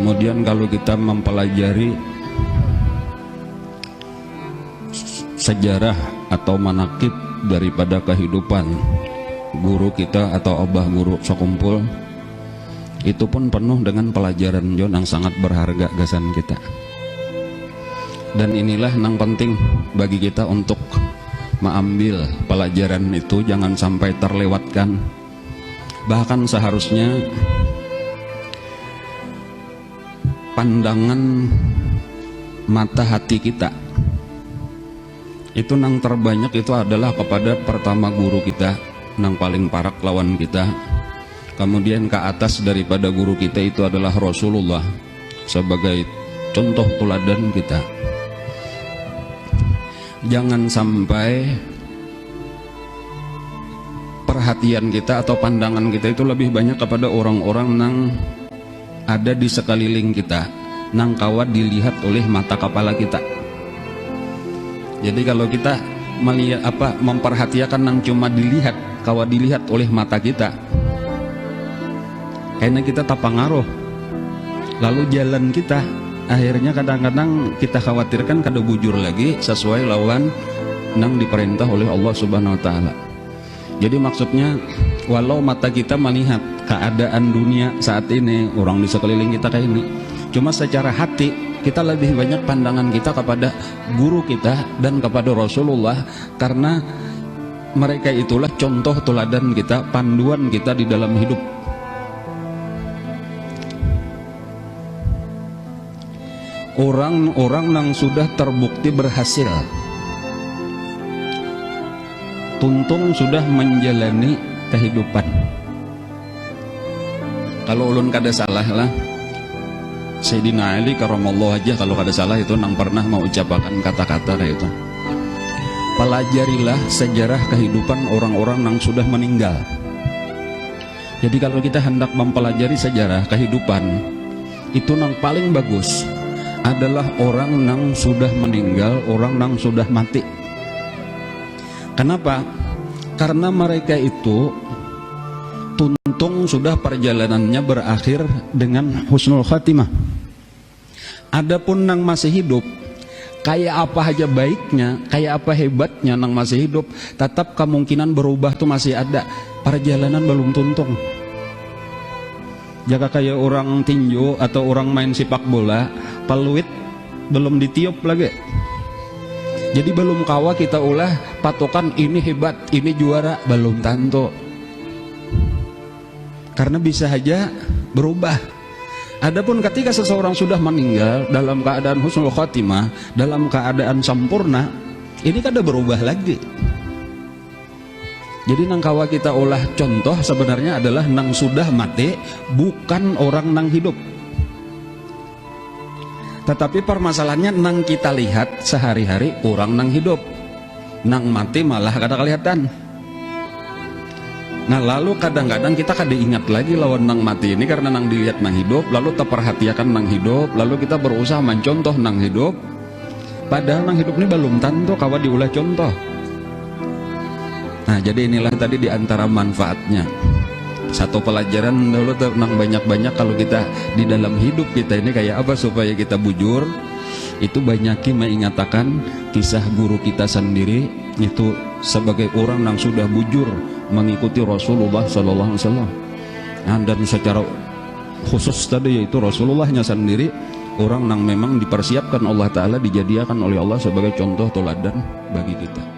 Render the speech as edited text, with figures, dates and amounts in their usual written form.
Kemudian kalau kita mempelajari sejarah atau manakib daripada kehidupan guru kita atau abah guru sekumpul, itu pun penuh dengan pelajaran yang sangat berharga gasan kita. Dan inilah yang penting bagi kita untuk mengambil pelajaran itu, jangan sampai terlewatkan. Bahkan seharusnya pandangan mata hati kita itu nang terbanyak itu adalah kepada pertama guru kita, nang paling parak lawan kita. Kemudian ke atas daripada guru kita itu adalah Rasulullah sebagai contoh teladan kita. Jangan sampai perhatian kita atau pandangan kita itu lebih banyak kepada orang-orang nang ada di sekeliling kita, nang kawat dilihat oleh mata kepala kita. Jadi kalau kita melihat memperhatikan nang cuma dilihat, kawat dilihat oleh mata kita, karena kita tak pengaruh. Lalu jalan kita akhirnya kadang-kadang kita khawatirkan kada bujur lagi sesuai lawan nang diperintah oleh Allah Subhanahu wa taala. Jadi maksudnya walau mata kita melihat keadaan dunia saat ini, orang di sekeliling kita kayak ini, cuma secara hati kita lebih banyak pandangan kita kepada guru kita dan kepada Rasulullah, karena mereka itulah contoh teladan kita, panduan kita di dalam hidup. Orang-orang yang sudah terbukti berhasil, tuntung sudah menjalani kehidupan. Kalau ulun kada salah lah, Sayyidina Ali karamallahu aja kalau kada salah itu nang pernah mengucapkan kata-kata kayak itu. Pelajarilah sejarah kehidupan orang-orang yang sudah meninggal. Jadi kalau kita hendak mempelajari sejarah kehidupan, itu nang paling bagus adalah orang yang sudah meninggal, orang yang sudah mati. Kenapa? Karena mereka itu tuntung sudah perjalanannya berakhir dengan husnul khatimah. Adapun nang masih hidup, kayak apa aja baiknya, kayak apa hebatnya nang masih hidup, tetap kemungkinan berubah tuh masih ada. Perjalanan belum tuntung. Jika kayak orang tinju atau orang main sepak bola, peluit belum ditiup lagi. Jadi belum kawa kita ulah patokan ini hebat, ini juara, belum tentu. Karena bisa saja berubah. Adapun ketika seseorang sudah meninggal dalam keadaan husnul khatimah, dalam keadaan sempurna, ini kada berubah lagi. Jadi nang kawa kita ulah contoh sebenarnya adalah nang sudah mati, bukan orang nang hidup. Tetapi permasalahannya nang kita lihat sehari-hari orang nang hidup, nang mati malah kada kelihatan. Nah lalu kadang-kadang kita kada ingat lagi lawan nang mati ini karena nang dilihat nang hidup, lalu terperhatikan nang hidup, lalu kita berusaha mencontoh nang hidup, padahal nang hidup ini belum tentu kawa diulah contoh. Nah jadi inilah tadi diantara manfaatnya. Satu pelajaran dulu nang banyak-banyak kalau kita di dalam hidup kita ini kayak apa supaya kita bujur, itu banyaki mengatakan kisah guru kita sendiri itu sebagai orang yang sudah bujur mengikuti Rasulullah Sallallahu Alaihi Wasallam. Dan secara khusus tadi yaitu Rasulullahnya sendiri orang yang memang dipersiapkan Allah Ta'ala, dijadikan oleh Allah sebagai contoh teladan bagi kita.